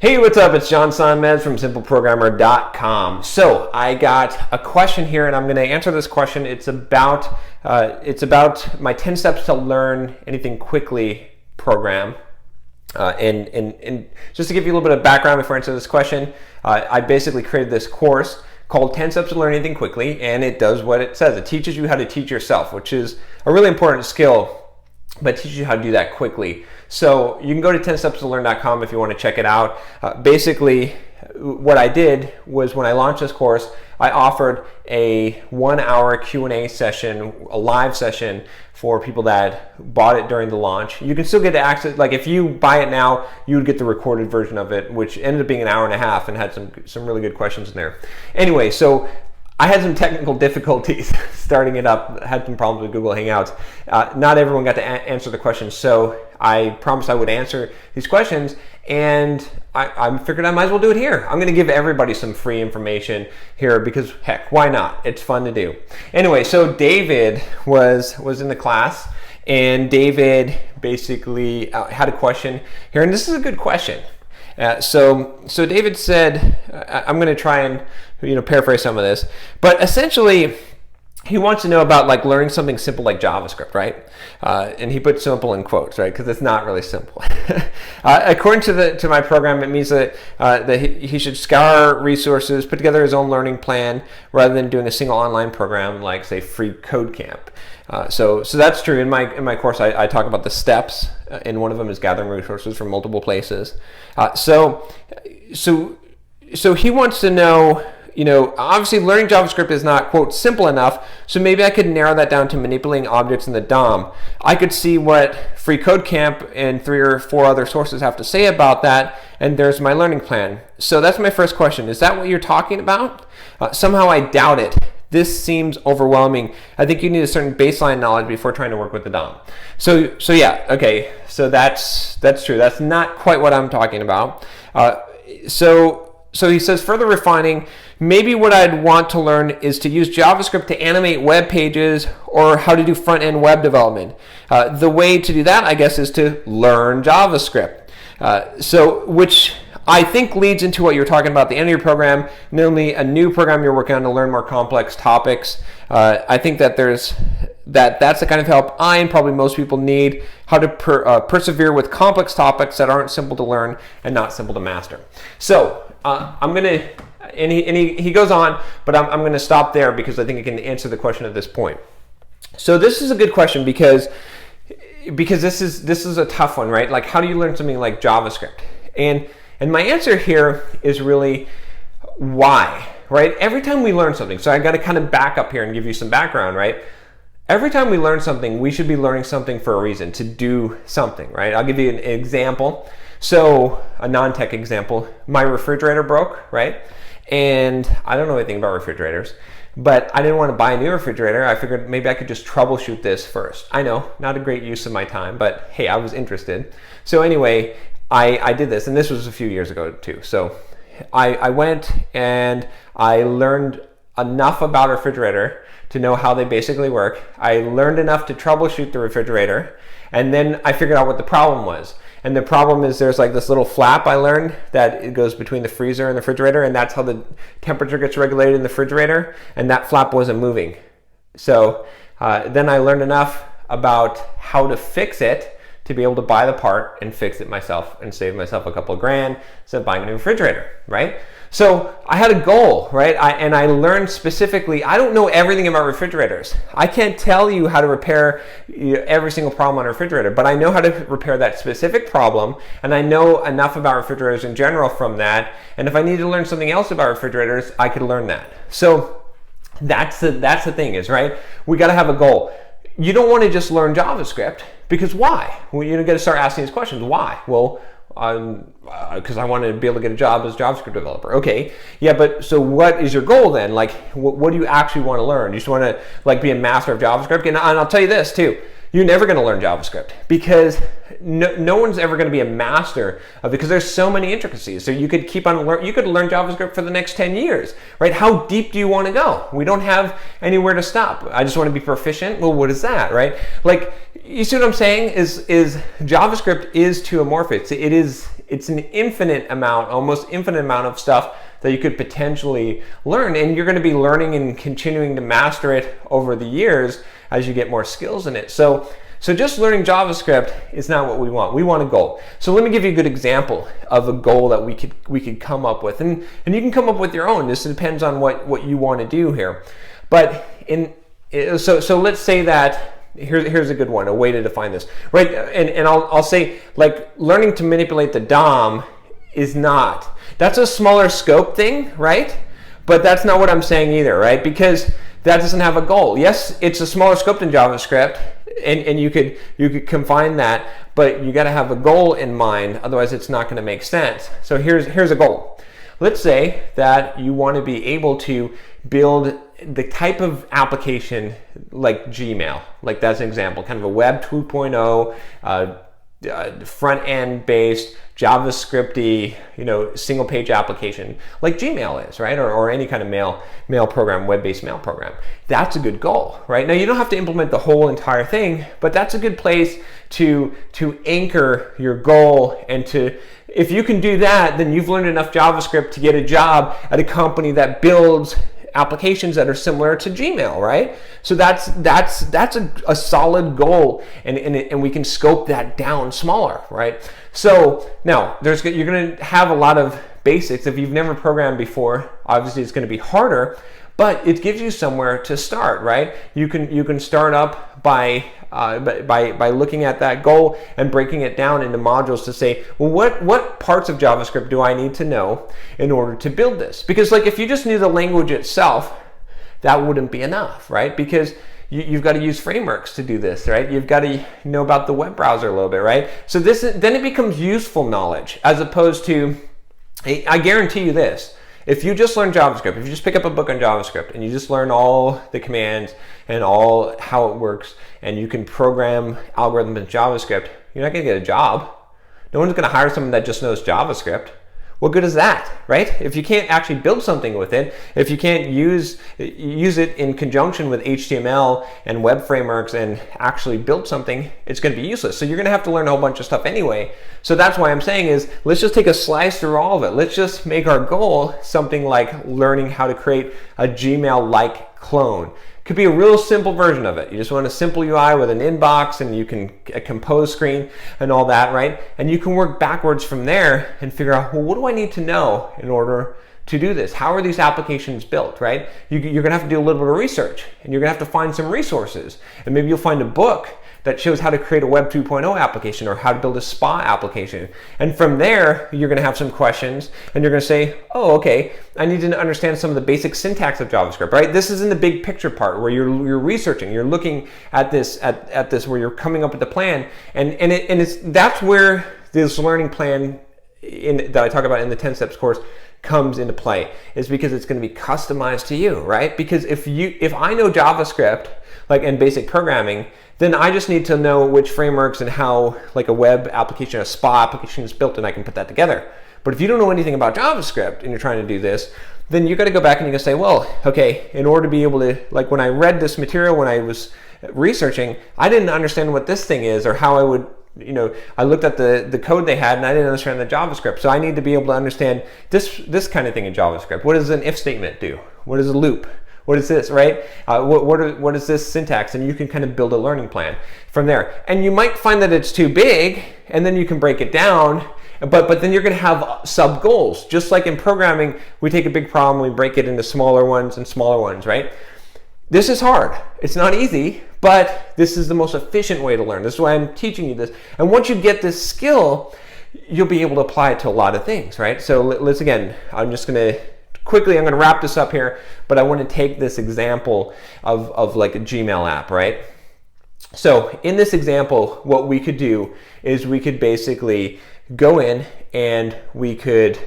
Hey, what's up? It's John Sonmez from simpleprogrammer.com. So I got a question here, and I'm going to answer this question. It's about my 10 steps to learn anything quickly program. And just to give you a little bit of background before I answer this question, I basically created this course called 10 Steps to Learn Anything Quickly, and it does what it says. It teaches you how to teach yourself, which is a really important skill, but it teaches you how to do that quickly. So you can go to 10stepstolearn.com if you want to check it out. Basically, what I did was when I launched this course, I offered a 1-hour Q&A session, a live session for people that bought it during the launch. You can still get access, like if you buy it now, you would get the recorded version of it, which ended up being an hour and a half and had some really good questions in there. Anyway, so I had some technical difficulties starting it up, had some problems with Google Hangouts. Not everyone got to answer the questions, so I promised I would answer these questions, and I figured I might as well do it here. I'm going to give everybody some free information here because, heck, why not? It's fun to do. Anyway, so David was in the class, and David basically had a question here, and this is a good question. So David said, I'm going to try and paraphrase some of this, but essentially he wants to know about like learning something simple like JavaScript, right? And he put simple in quotes, right? Because it's not really simple. According to my program, it means that he should scour resources, put together his own learning plan, rather than doing a single online program like, say, Free Code Camp. So that's true. In my course, I talk about the steps, and one of them is gathering resources from multiple places. So he wants to know, obviously learning JavaScript is not, quote, simple enough, so maybe I could narrow that down to manipulating objects in the DOM. I could see what Free Code Camp and 3 or 4 other sources have to say about that, and there's my learning plan. So that's my first question. Is that what you're talking about? Somehow I doubt it. This seems overwhelming. I think you need a certain baseline knowledge before trying to work with the DOM. So yeah, okay, so that's true. That's not quite what I'm talking about. So he says, further refining, maybe what I'd want to learn is to use JavaScript to animate web pages or how to do front-end web development. The way to do that, I guess, is to learn JavaScript. Which I think leads into what you're talking about at the end of your program, namely a new program you're working on to learn more complex topics. I think that that's the kind of help I and probably most people need, how to persevere with complex topics that aren't simple to learn and not simple to master. So I'm going to, and he goes on, but I'm going to stop there because I think it can answer the question at this point. So this is a good question because this is a tough one, right? Like, how do you learn something like JavaScript? And my answer here is really why, right? Every time we learn something, so I got to kind of back up here and give you some background, right? Every time we learn something, we should be learning something for a reason, to do something, right? I'll give you an example. So a non-tech example, my refrigerator broke, right? And I don't know anything about refrigerators, but I didn't want to buy a new refrigerator. I figured maybe I could just troubleshoot this first. I know, not a great use of my time, but hey, I was interested. So anyway, I did this, and this was a few years ago too. So I went and I learned enough about a refrigerator to know how they basically work. I learned enough to troubleshoot the refrigerator, and then I figured out what the problem was. And the problem is there's like this little flap I learned that it goes between the freezer and the refrigerator, and that's how the temperature gets regulated in the refrigerator, and that flap wasn't moving. So then I learned enough about how to fix it to be able to buy the part and fix it myself and save myself a couple of grand instead of buying a new refrigerator, right? So I had a goal, right? And I learned specifically, I don't know everything about refrigerators. I can't tell you how to repair every single problem on a refrigerator, but I know how to repair that specific problem, and I know enough about refrigerators in general from that, and if I need to learn something else about refrigerators, I could learn that. So that's the thing is, right? We gotta have a goal. You don't want to just learn JavaScript, because why? Well, you're going to start asking these questions. Why? Well, because I want to be able to get a job as a JavaScript developer. Okay, yeah, but so what is your goal then? Like, what do you actually want to learn? You just want to like be a master of JavaScript? And I'll tell you this too. You're never going to learn JavaScript because no one's ever going to be a master of it because there's so many intricacies. So you could keep on you could learn JavaScript for the next 10 years, right? How deep do you want to go? We don't have anywhere to stop. I just want to be proficient. Well, what is that, right? Like, you see what I'm saying? Is JavaScript is too amorphous. It is it's an infinite amount, almost infinite amount of stuff that you could potentially learn, and you're going to be learning and continuing to master it over the years as you get more skills in it. So just learning JavaScript is not what we want. We want a goal. So let me give you a good example of a goal that we could come up with, and you can come up with your own. This depends on what you want to do here. But so let's say that here's a good one, a way to define this, right? And I'll say, like, learning to manipulate the DOM is not. That's a smaller scope thing, right? But that's not what I'm saying either, right? Because that doesn't have a goal. Yes, it's a smaller scope than JavaScript, and you could confine that, but you got to have a goal in mind, otherwise it's not going to make sense. So here's a goal. Let's say that you want to be able to build the type of application like Gmail, like that's an example, kind of a Web 2.0, front-end based, JavaScripty, single page application like Gmail is, right? Or any kind of mail program, web-based mail program. That's a good goal, right? Now you don't have to implement the whole entire thing, but that's a good place to anchor your goal, and if you can do that, then you've learned enough JavaScript to get a job at a company that builds applications that are similar to Gmail, right? So that's a solid goal, and we can scope that down smaller, right? So now you're going to have a lot of basics. If you've never programmed before, obviously it's going to be harder, but it gives you somewhere to start, right? You can start up by looking at that goal and breaking it down into modules to say, well, what parts of JavaScript do I need to know in order to build this? Because like if you just knew the language itself, that wouldn't be enough, right? Because you've got to use frameworks to do this, right? You've got to know about the web browser a little bit, right? So then it becomes useful knowledge, as opposed to, I guarantee you this, if you just learn JavaScript, if you just pick up a book on JavaScript and you just learn all the commands and all how it works, and you can program algorithms in JavaScript, you're not going to get a job. No one's going to hire someone that just knows JavaScript. What good is that, right? If you can't actually build something with it, if you can't use it in conjunction with HTML and web frameworks and actually build something, it's going to be useless. So you're going to have to learn a whole bunch of stuff anyway. So that's why I'm saying is, let's just take a slice through all of it. Let's just make our goal something like learning how to create a Gmail-like clone. Could be a real simple version of it. You just want a simple UI with an inbox, and you can a compose screen and all that, right? And you can work backwards from there and figure out, well, what do I need to know in order to do this? How are these applications built, right? You're gonna have to do a little bit of research, and you're gonna have to find some resources, and maybe you'll find a book that shows how to create a Web 2.0 application or how to build a spa application. And from there, you're going to have some questions, and you're going to say, oh, okay, I need to understand some of the basic syntax of JavaScript, right? This is in the big picture part where you're researching, you're looking at this where you're coming up with a plan, and that's where this learning plan that I talk about in the 10 steps course comes into play, is because it's going to be customized to you, right? Because if I know JavaScript and basic programming, then I just need to know which frameworks and how like a web application, a spa application is built, and I can put that together. But if you don't know anything about JavaScript and you're trying to do this, then you got to go back and you got to say, well, okay, in order to be able to, like when I read this material, when I was researching, I didn't understand what this thing is or how I would, I looked at the code they had and I didn't understand the JavaScript. So I need to be able to understand this kind of thing in JavaScript. What does an if statement do? What is a loop? What is this, right? What is this syntax? And you can kind of build a learning plan from there. And you might find that it's too big, and then you can break it down, but then you're gonna have sub goals. Just like in programming, we take a big problem, we break it into smaller ones and smaller ones, right? This is hard. It's not easy, but this is the most efficient way to learn. This is why I'm teaching you this. And once you get this skill, you'll be able to apply it to a lot of things, right? So let's, again, I'm going to wrap this up here, but I want to take this example of like a Gmail app, right? So in this example, what we could do is we could basically go in and we could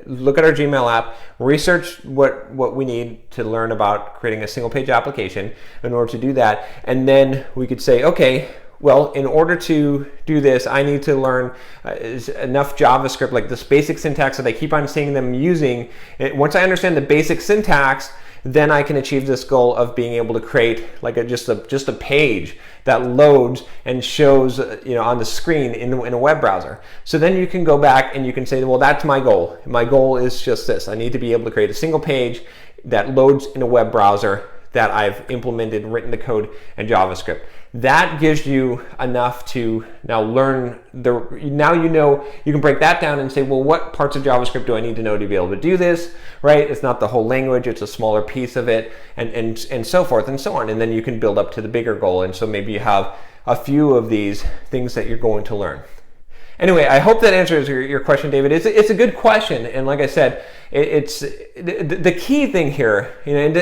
look at our Gmail app, research what we need to learn about creating a single page application in order to do that. And then we could say, okay, well, in order to do this, I need to learn enough JavaScript, like this basic syntax that I keep on seeing them using. Once I understand the basic syntax, then I can achieve this goal of being able to create like just a page that loads and shows on the screen in a web browser. So then you can go back and you can say, well, that's my goal. My goal is just this. I need to be able to create a single page that loads in a web browser that I've implemented, written the code in JavaScript. That gives you enough to now learn now you can break that down and say, well, what parts of JavaScript do I need to know to be able to do this, right? It's not the whole language, it's a smaller piece of it, and so forth and so on. And then you can build up to the bigger goal. And so maybe you have a few of these things that you're going to learn. Anyway, I hope that answers your question, David. It's a good question, and like I said, it's the key thing here, and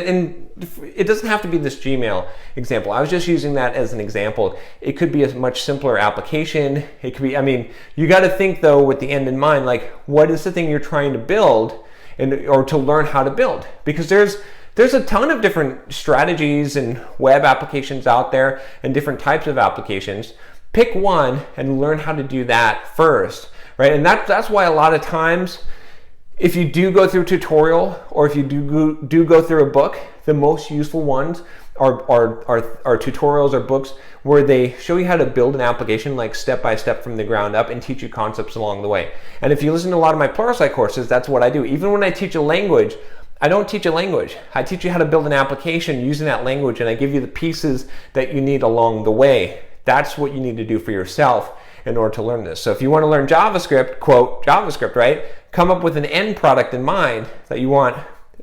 it doesn't have to be this Gmail example. I was just using that as an example. It could be a much simpler application. It could be, you got to think though with the end in mind, like what is the thing you're trying to build or to learn how to build? Because there's a ton of different strategies and web applications out there and different types of applications. Pick one and learn how to do that first, right? And that's why a lot of times, if you do go through a tutorial or if you do go through a book, the most useful ones are tutorials or books where they show you how to build an application like step by step from the ground up and teach you concepts along the way. And if you listen to a lot of my Pluralsight courses, that's what I do. Even when I teach a language, I don't teach a language. I teach you how to build an application using that language, and I give you the pieces that you need along the way. That's what you need to do for yourself in order to learn this. So if you want to learn JavaScript, quote, JavaScript, right? Come up with an end product in mind that you want.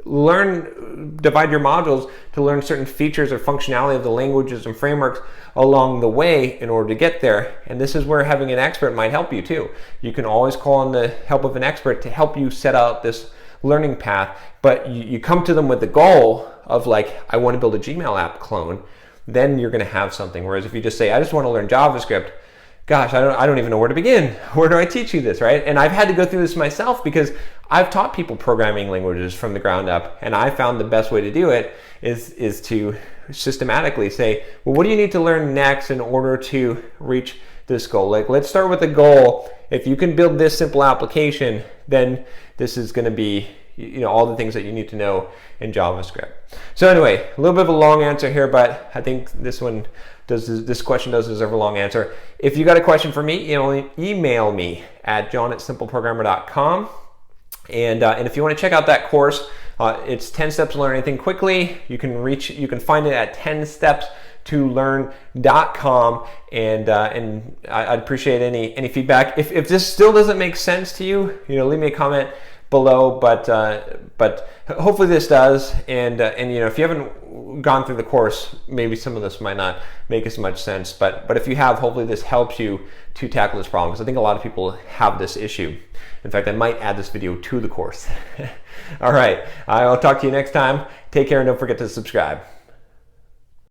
Divide your modules to learn certain features or functionality of the languages and frameworks along the way in order to get there. And this is where having an expert might help you too. You can always call on the help of an expert to help you set out this learning path, but you come to them with the goal of like, I want to build a Gmail app clone. Then you're going to have something. Whereas if you just say, I just want to learn JavaScript, gosh, I don't even know where to begin. Where do I teach you this, right? And I've had to go through this myself because I've taught people programming languages from the ground up, and I found the best way to do it is to systematically say, well, what do you need to learn next in order to reach this goal? Like, let's start with the goal. If you can build this simple application, then this is going to be all the things that you need to know in JavaScript. So anyway, a little bit of a long answer here, but I think this question does deserve a long answer. If you got a question for me, email me at john@simpleprogrammer.com. And if you want to check out that course, it's 10 steps to learn anything quickly. You can find it at 10stepstolearn.com. And I'd appreciate any feedback. If this still doesn't make sense to you, leave me a comment below, but hopefully this does, and if you haven't gone through the course, maybe some of this might not make as much sense, but if you have, hopefully this helps you to tackle this problem, because I think a lot of people have this issue. In fact, I might add this video to the course. All right, I'll talk to you next time. Take care and don't forget to subscribe.